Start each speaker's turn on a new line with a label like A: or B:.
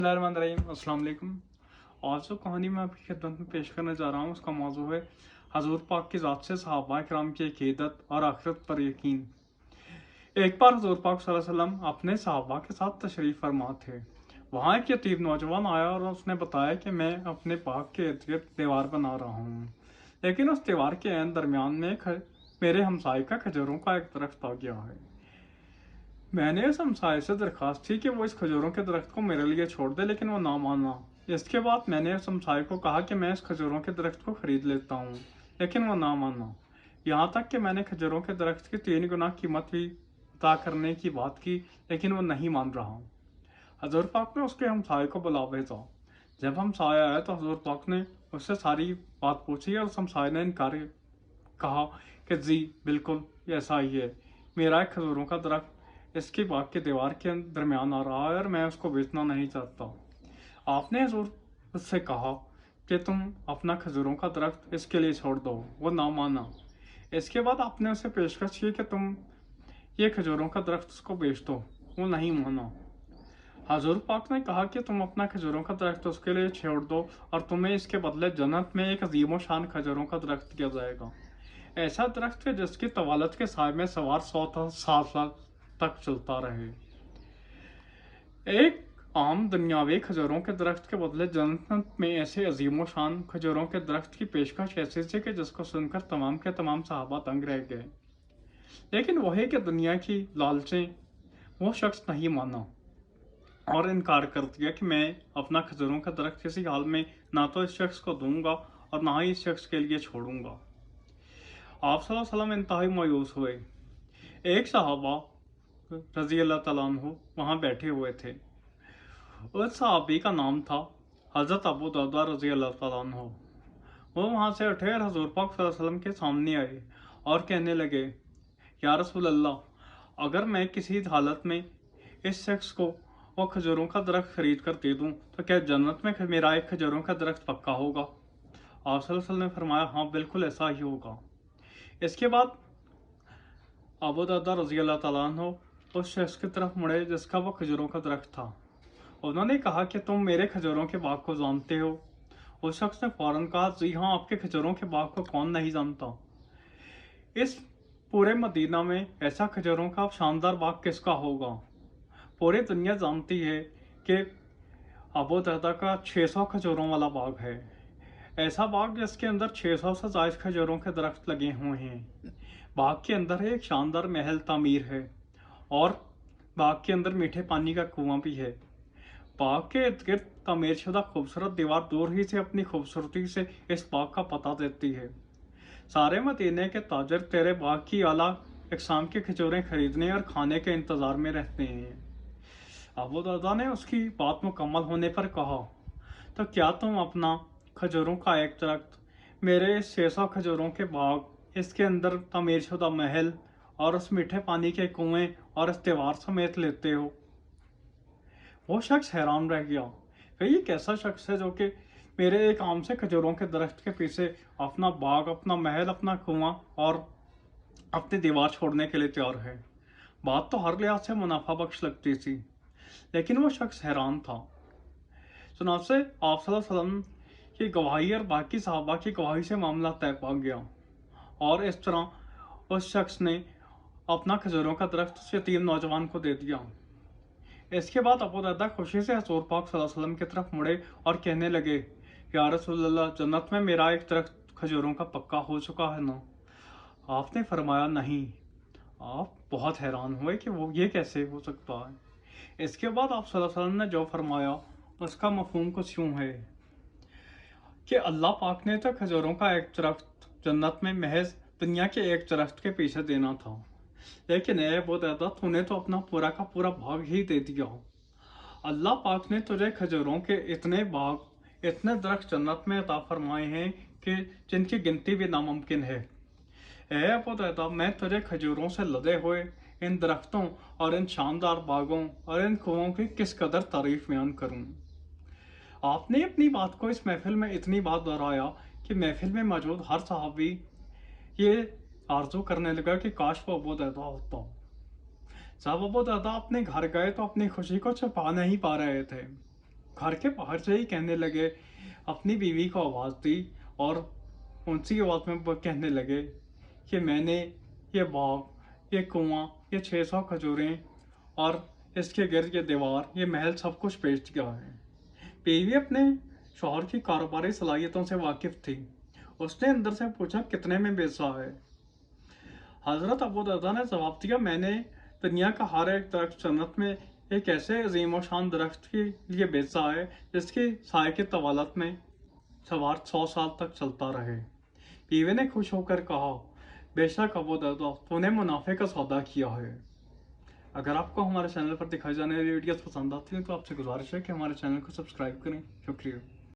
A: अस्सलाम वालेकुम। आज जो कहानी मैं आपकी खिदमत में पेश करने जा रहा हूँ उसका मौजू है हजूर पाक की ज़ात से सहाबा किराम की अकीदत और आखिरत पर यकीन। एक बार हजूर पाक सल्लल्लाहु अलैहि वसल्लम अपने सहाबा के साथ तशरीफ़ फरमा थे। वहाँ एक यतीम नौजवान आया और उसने बताया कि मैं अपने पाक के इर्द गिर्द दीवार बना रहा हूँ, लेकिन उस दीवार के ऐन दरमियान में मेरे हमसाए का खजूरों का एक दरख्त आ गया है। मैंने उस हमसाए से दरख्वास्त की कि वो इस खजूरों के दरख्त को मेरे लिए छोड़ दे, लेकिन वो ना माना। इसके बाद मैंने उस हमसाए को कहा कि मैं इस खजूरों के दरख्त को खरीद लेता हूँ, लेकिन वो ना माना। यहाँ तक कि मैंने खजूरों के दरख्त की 3 गुना कीमत भी अदा करने की बात की, लेकिन वो नहीं मान रहा। हजूर पाक ने उसके हमसाए को बुला भेजा। जब हमसाया आया तो हजूर पाक ने उससे सारी बात पूछी और उस हमसाए ने इनकार कहा कि जी बिल्कुल ऐसा ही है, मेरा एक खजूरों का दरख्त इसकी बाग की दीवार के दरमियान आ रहा है और मैं उसको बेचना नहीं चाहता। आपने हजूर उससे कहा कि तुम अपना खजूरों का दरख्त इसके लिए छोड़ दो, वो ना माना। इसके बाद आपने उसे पेशकश की कि तुम ये खजूरों का दरख्त उसको बेच दो, वो नहीं माना। हजूर पाक ने कहा कि तुम अपना खजूरों का दरख्त उसके लिए छोड़ दो और तुम्हें इसके बदले जन्नत में एक अजीम शान खजूरों का दरख्त दिया जाएगा, ऐसा दरख्त है जिसकी तवालत के साय में सवार 100 साल तक चलता रहे। एक आम दुनियावी खजूरों के दरख्त के बदले जन्नत में ऐसे अजीम शान खजूरों के दरख्त की पेशकश ऐसी थी कि जिसको सुनकर तमाम के तमाम सहाबा तंग रह गए। लेकिन वही कि दुनिया की लालचें वो शख्स नहीं माना और इनकार कर दिया कि मैं अपना खजूरों का दरख्त किसी हाल में ना तो इस शख्स को दूंगा और ना ही इस शख्स के लिए छोड़ूंगा। आप सल्लल्लाहु अलैहि वसल्लम इंतहाई मायूस हुए। एक सहाबा रजी अल्लाह तआला अन्हु वहाँ बैठे हुए थे। उस सहाबी का नाम था हज़रत अबू दरदा रजी अल्लाह तआला अन्हु। वो वहाँ से उठे और हजूर पाक सल्लल्लाहु अलैहि वसल्लम के सामने आए और कहने लगे, या रसूल अल्लाह, अगर मैं किसी हालत में इस शख्स को वो खजूरों का दरख्त खरीद कर दे दूँ तो क्या जन्नत में मेरा एक खजूरों का दरख्त पक्का होगा? आप सल्लल्लाहु अलैहि वसल्लम ने फरमाया, हाँ बिल्कुल ऐसा ही होगा। इसके बाद अबू दरदा रजी अल्लाह तआला अन्हु उस शख्स की तरफ मुड़े जिसका वो खजूरों का दरख्त था। उन्होंने कहा कि तुम मेरे खजूरों के बाग को जानते हो? उस शख्स ने फौरन कहा, जी हाँ, आपके खजूरों के बाग को कौन नहीं जानता। इस पूरे मदीना में ऐसा खजूरों का शानदार बाग किसका होगा? पूरी दुनिया जानती है कि अबू दरदा का 600 खजूरों वाला बाग है। ऐसा बाग जिसके अंदर 600 से ज्यादा खजूरों के दरख्त लगे हुए हैं। बाग के अंदर एक शानदार महल तामीर है और बाग के अंदर मीठे पानी का कुआं भी है। बाग के इर्द गिर्द तामीर शुदा खूबसूरत दीवार दूर ही से अपनी खूबसूरती से इस बाग का पता देती है। सारे मदीने के ताजर तेरे बाग की आला इकसाम की खजूरें खरीदने और खाने के इंतजार में रहते हैं। अबू दरदा ने उसकी बात मुकम्मल होने पर कहा, तो क्या तुम अपना खजूरों का एक दरख्त मेरे इस 600 खजूरों के बाग, इसके अंदर तामीर शुदा महल और उस मीठे पानी के कुएं और इस दीवार समेत लेते हो? वो शख्स हैरान रह गया कि ये कैसा शख्स है जो कि मेरे एक आम से खजूरों के दरख्त के पीछे अपना बाग, अपना महल, अपना कुआं और अपनी दीवार छोड़ने के लिए तैयार है। बात तो हर लिहाज से मुनाफा बख्श लगती थी, लेकिन वो शख्स हैरान था। चुनाव से आप सल्लल्लाहु अलैहि वसल्लम की गवाही और बाकी साहबा की गवाही से मामला तय पा गया और इस तरह उस शख्स ने अपना खजूरों का दरख्त उस यतीम नौजवान को दे दिया। इसके बाद अबू दरदा खुशी से हजूर पाक सल्लल्लाहु अलैहि वसल्लम की तरफ मुड़े और कहने लगे, या रसूल अल्लाह, जन्नत में मेरा एक दरख्त खजूरों का पक्का हो चुका है ना? आपने फरमाया, नहीं। आप बहुत हैरान हुए कि वो ये कैसे हो सकता है। इसके बाद आप सल्लल्लाहु अलैहि वसल्लम ने जो फरमाया उसका मफहूम कुछ यूँ है कि अल्लाह पाक ने तो खजूरों का एक दरख्त जन्नत में महज दुनिया के एक दरख्त के पीछे देना था, लेकिन ए अबू दरदा, तूने तो अपना पूरा का पूरा भाग ही दे दिया। अल्लाह पाक ने तुझे खजूरों के इतने बाग, इतने दरख्त जन्नत में अता फरमाए हैं कि जिनकी गिनती भी नामुमकिन है। ए अबू दरदा, मैं तुझे खजूरों से लदे हुए इन दरख्तों और इन शानदार बागों और इन कुओं की किस कदर तारीफ बयान करूं। आपने अपनी बात को इस महफिल में इतनी बात दोहराया कि महफिल में मौजूद हर सहाबी ये आरजू करने लगा कि काश वो अबू दरदा होता। जब अबू दरदा अपने घर गए तो अपनी खुशी को छुपा नहीं पा रहे थे। घर के बाहर से ही कहने लगे, अपनी बीवी को आवाज़ दी और उनसी आवाज़ में वो कहने लगे कि मैंने ये बाग, ये कुआं, ये 600 खजूरें और इसके गिर्द ये दीवार, ये महल सब कुछ बेच दिया है। बीवी अपने शौहर की कारोबारी सलाहियतों से वाकिफ थी। उसने अंदर से पूछा, कितने में बेचा है? हजरत अबू दरदा ने जवाब दिया, मैंने दुनिया का हर एक दरख्त जन्नत में एक ऐसे अजीम और शान दरख्त के लिए बेचा है जिसकी साय के तवालत में सवार 100 साल तक चलता रहे। बीवी ने खुश होकर कहा, बेशक अबू दरदा, तूने मुनाफे का सौदा किया है। अगर आपको हमारे चैनल पर दिखाई जाने वाली वीडियोस पसंद आती हैं तो आपसे गुजारिश है कि हमारे चैनल को सब्सक्राइब करें। शुक्रिया।